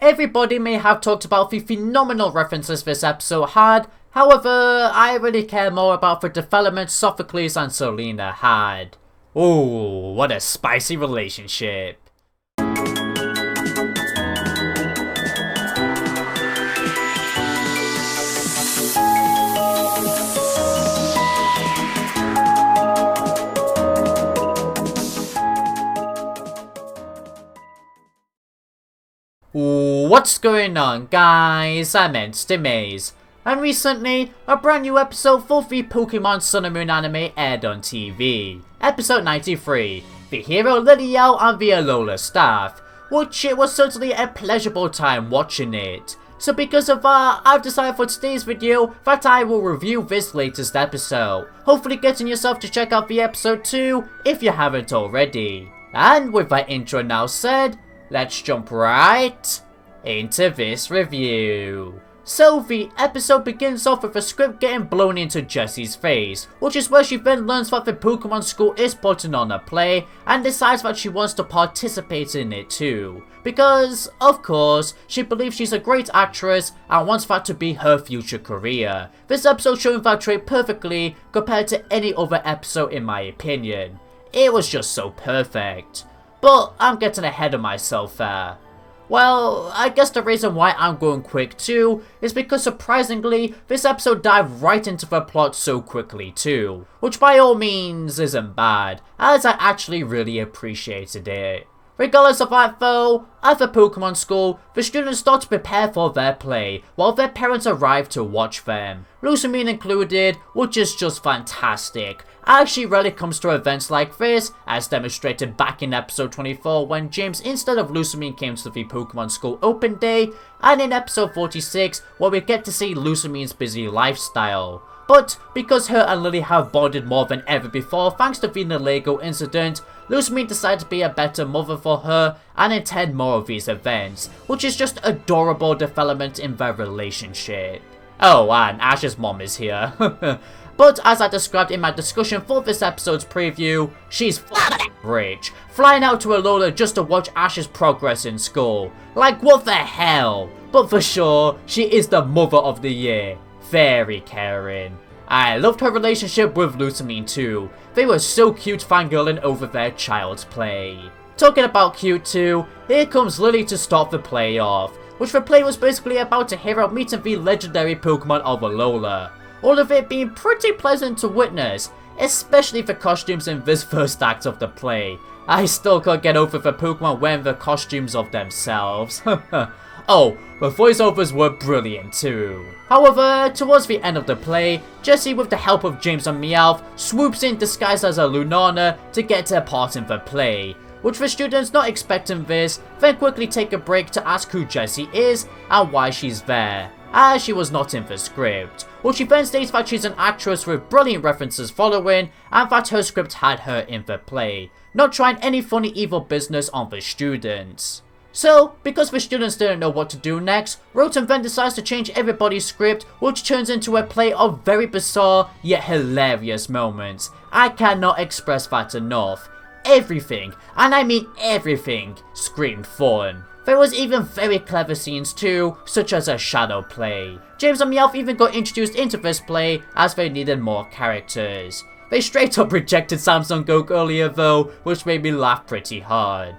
everybody may have talked about the phenomenal references this episode had, however, I really care more about the development Sophocles and Selena had. Ooh, what a spicy relationship. What's going on, guys? I'm Maze, and recently a brand new episode for the Pokemon Sun and Moon anime aired on TV. Episode 93, the hero Liliel and the Alola staff, which it was certainly a pleasurable time watching it. So because of that, I've decided for today's video that I will review this latest episode, hopefully getting yourself to check out the episode too if you haven't already. And with that intro now said, let's jump right into this review. So the episode begins off with the script getting blown into Jessie's face, which is where she then learns that the Pokemon school is putting on a play and decides that she wants to participate in it too. Because, of course, she believes she's a great actress and wants that to be her future career. This episode showing that trait perfectly compared to any other episode in my opinion. It was just so perfect. But I'm getting ahead of myself there. Well, I guess the reason why I'm going quick too is because surprisingly, this episode dived right into the plot so quickly too. Which by all means isn't bad, as I actually really appreciated it. Regardless of that though, at the Pokemon school, the students start to prepare for their play while their parents arrive to watch them. Lusamine included, which is just fantastic, as she rarely comes to events like this, as demonstrated back in episode 24 when James instead of Lusamine came to the Pokemon school open day, and in episode 46 where we get to see Lusamine's busy lifestyle. But because her and Lily have bonded more than ever before thanks to the Lego incident, Lusamine decided to be a better mother for her and attend more of these events, which is just adorable development in their relationship. Oh, and Ash's mom is here. But as I described in my discussion for this episode's preview, she's rich, flying out to Alola just to watch Ash's progress in school. Like what the hell? But for sure, she is the mother of the year. Very caring. I loved her relationship with Lusamine too. They were so cute fangirling over their child's play. Talking about cute too, here comes Lily to start the play off, which the play was basically about a hero meeting the legendary Pokemon of Alola. All of it being pretty pleasant to witness, especially the costumes in this first act of the play. I still can't get over the Pokemon wearing the costumes of themselves. Oh, the voiceovers were brilliant too. However, towards the end of the play, Jessie with the help of James and Meowth swoops in disguised as a Lunana to get her part in the play, which the students not expecting this then quickly take a break to ask who Jessie is and why she's there, as she was not in the script, which she then states that she's an actress with brilliant references following and that her script had her in the play, not trying any funny evil business on the students. So, because the students didn't know what to do next, Roten then decides to change everybody's script, which turns into a play of very bizarre yet hilarious moments. I cannot express that enough. Everything, and I mean everything, screamed fun. There was even very clever scenes too, such as a shadow play. James and Meowth even got introduced into this play as they needed more characters. They straight up rejected Samsung Goku earlier though, which made me laugh pretty hard.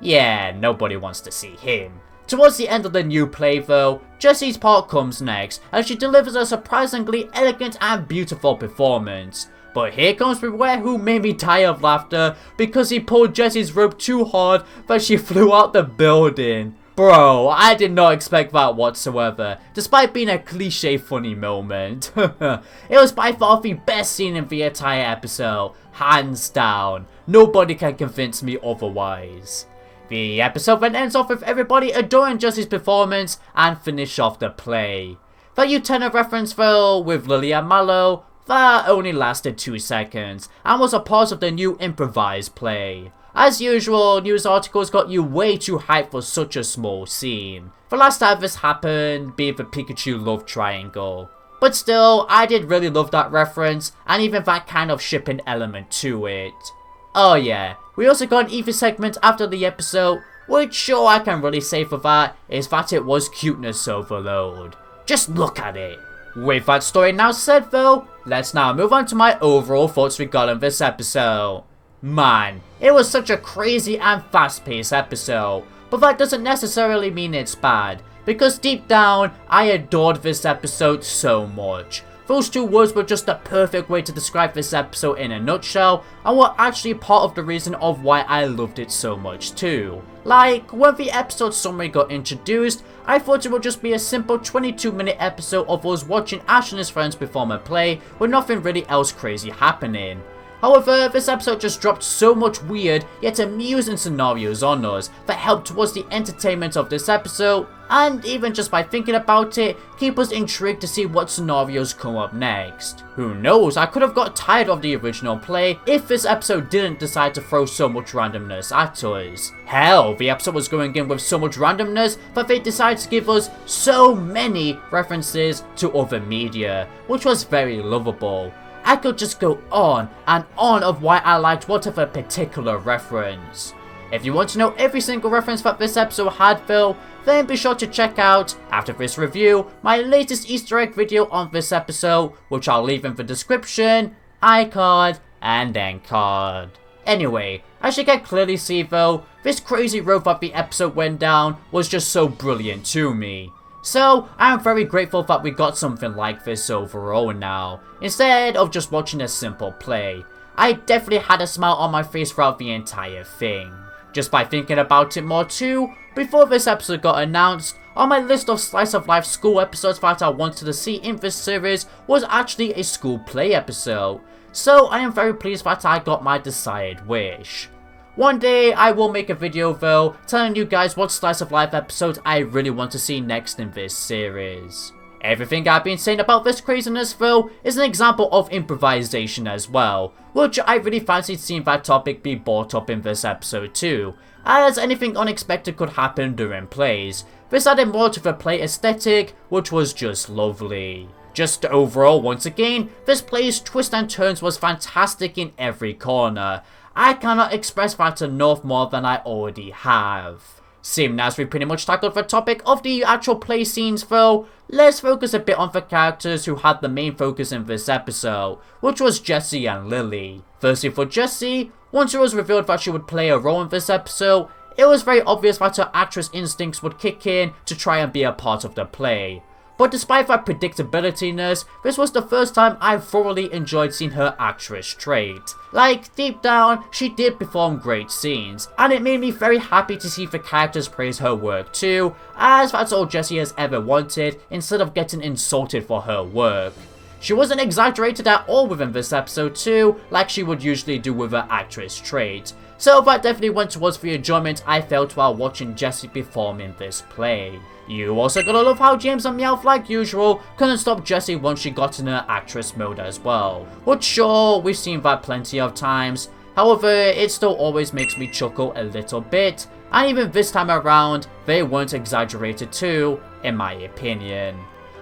Yeah, nobody wants to see him. Towards the end of the new play though, Jessie's part comes next, and she delivers a surprisingly elegant and beautiful performance. But here comes Beware, who made me die of laughter because he pulled Jessie's rope too hard that she flew out the building. Bro, I did not expect that whatsoever, despite being a cliche funny moment. It was by far the best scene in the entire episode, hands down. Nobody can convince me otherwise. The episode then ends off with everybody adoring Jessie's performance and finish off the play. The Utena reference though with Lily and Mallow, that only lasted 2 seconds and was a part of the new improvised play. As usual, news articles got you way too hyped for such a small scene. The last time this happened being the Pikachu love triangle. But still, I did really love that reference and even that kind of shipping element to it. Oh yeah, we also got an Eevee segment after the episode which all I can really say for that is that it was cuteness overload. Just look at it. With that story now said though, let's now move on to my overall thoughts regarding this episode. Man, it was such a crazy and fast-paced episode, but that doesn't necessarily mean it's bad, because deep down, I adored this episode so much. Those two words were just the perfect way to describe this episode in a nutshell, and were actually part of the reason of why I loved it so much too. Like, when the episode summary got introduced, I thought it would just be a simple 22-minute episode of us watching Ash and his friends perform a play, with nothing really else crazy happening. However, this episode just dropped so much weird yet amusing scenarios on us that helped towards the entertainment of this episode, and even just by thinking about it, keep us intrigued to see what scenarios come up next. Who knows, I could have got tired of the original play if this episode didn't decide to throw so much randomness at us. Hell, the episode was going in with so much randomness that they decided to give us so many references to other media, which was very lovable. I could just go on and on of why I liked whatever particular reference. If you want to know every single reference that this episode had though, then be sure to check out, after this review, my latest Easter egg video on this episode, which I'll leave in the description, iCard, and end card. Anyway, as you can clearly see though, this crazy road that the episode went down was just so brilliant to me. So, I am very grateful that we got something like this overall now, instead of just watching a simple play. I definitely had a smile on my face throughout the entire thing. Just by thinking about it more too, before this episode got announced, on my list of slice of life school episodes that I wanted to see in this series was actually a school play episode. So I am very pleased that I got my desired wish. One day I will make a video though, telling you guys what slice of life episodes I really want to see next in this series. Everything I've been saying about this craziness though is an example of improvisation as well, which I really fancied seeing that topic be brought up in this episode too, as anything unexpected could happen during plays. This added more to the play aesthetic, which was just lovely. Just overall, once again, this play's twists and turns was fantastic in every corner. I cannot express that enough more than I already have. Seeing as we pretty much tackled the topic of the actual play scenes though, let's focus a bit on the characters who had the main focus in this episode, which was Jessie and Lillie. Firstly for Jessie, once it was revealed that she would play a role in this episode, it was very obvious that her actress instincts would kick in to try and be a part of the play. But despite that predictability-ness, this was the first time I thoroughly enjoyed seeing her actress trait. Like, deep down, she did perform great scenes, and it made me very happy to see the characters praise her work too, as that's all Jessie has ever wanted, instead of getting insulted for her work. She wasn't exaggerated at all within this episode too, like she would usually do with her actress trait. So that definitely went towards the enjoyment I felt while watching Jessie perform in this play. You also gotta love how James and Meowth, like usual, couldn't stop Jessie once she got in her actress mode as well. Which sure, we've seen that plenty of times. However, it still always makes me chuckle a little bit, and even this time around, they weren't exaggerated too, in my opinion.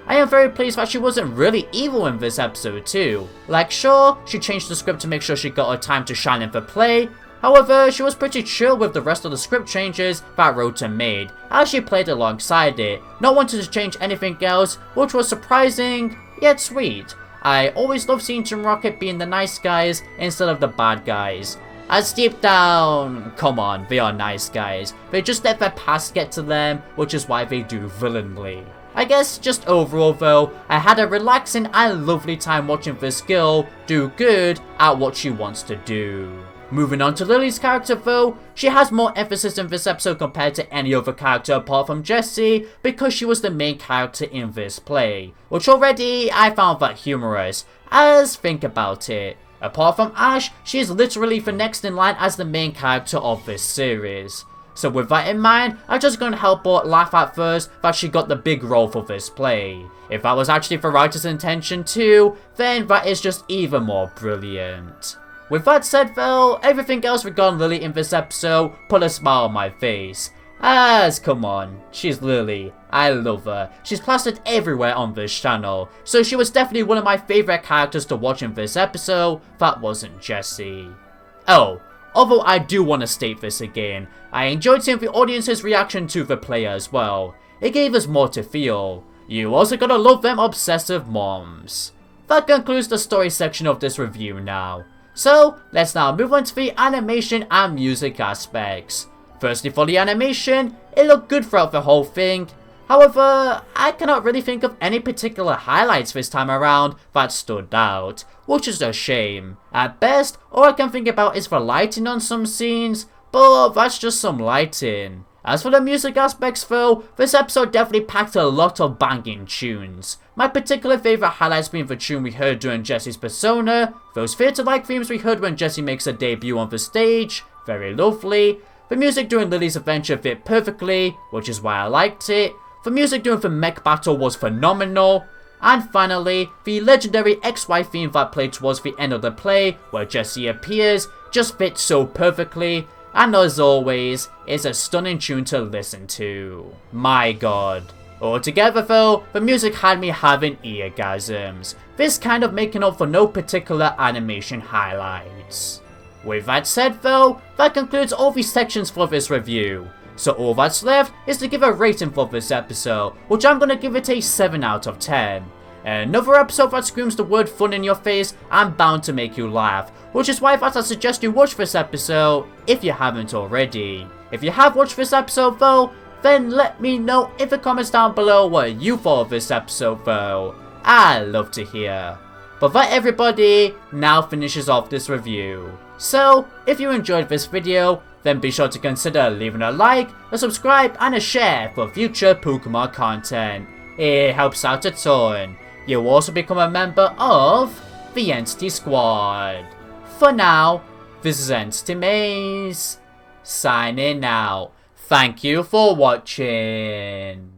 I am very pleased that she wasn't really evil in this episode too. Like sure, she changed the script to make sure she got her time to shine in the play. However, she was pretty chill with the rest of the script changes that Rota made, as she played alongside it, not wanting to change anything else, which was surprising, yet sweet. I always love seeing Team Rocket being the nice guys instead of the bad guys. As deep down, come on, they are nice guys. They just let their past get to them, which is why they do villainly. I guess just overall though, I had a relaxing and lovely time watching this girl do good at what she wants to do. Moving on to Lillie's character though, she has more emphasis in this episode compared to any other character apart from Jessie, because she was the main character in this play, which already I found that humorous, as think about it. Apart from Ash, she is literally the next in line as the main character of this series. So with that in mind, I just couldn't help but laugh at first that she got the big role for this play. If that was actually the writer's intention too, then that is just even more brilliant. With that said though, everything else regarding Lillie in this episode put a smile on my face. As come on, she's Lillie, I love her, she's plastered everywhere on this channel, so she was definitely one of my favourite characters to watch in this episode that wasn't Jessie. Oh, Although I do want to state this again, I enjoyed seeing the audience's reaction to the player as well. It gave us more to feel. You also gotta love them obsessive moms. That concludes the story section of this review now. So, let's now move on to the animation and music aspects. Firstly, for the animation, it looked good throughout the whole thing. However, I cannot really think of any particular highlights this time around that stood out, which is a shame. At best, all I can think about is the lighting on some scenes, but that's just some lighting. As for the music aspects though, this episode definitely packed a lot of banging tunes. My particular favourite highlights being the tune we heard during Jessie's persona, those theatre-like themes we heard when Jessie makes her debut on the stage, very lovely. The music during Lillie's adventure fit perfectly, which is why I liked it. The music during the mech battle was phenomenal. And finally, the legendary XY theme that played towards the end of the play, where Jessie appears, just fits so perfectly. And as always, it's a stunning tune to listen to. My god. Altogether though, the music had me having eargasms. This kind of making up for no particular animation highlights. With that said though, that concludes all the sections for this review. So all that's left is to give a rating for this episode, which I'm gonna give it a 7 out of 10. Another episode that screams the word fun in your face and bound to make you laugh, which is why I suggest you watch this episode if you haven't already. If you have watched this episode though, then let me know in the comments down below what you thought of this episode though. I'd love to hear. But that everybody now finishes off this review. So, if you enjoyed this video, then be sure to consider leaving a like, a subscribe and a share for future Pokemon content. It helps out a ton. You'll also become a member of the Entity Squad. For now, this is Entity Maze, signing out. Thank you for watching.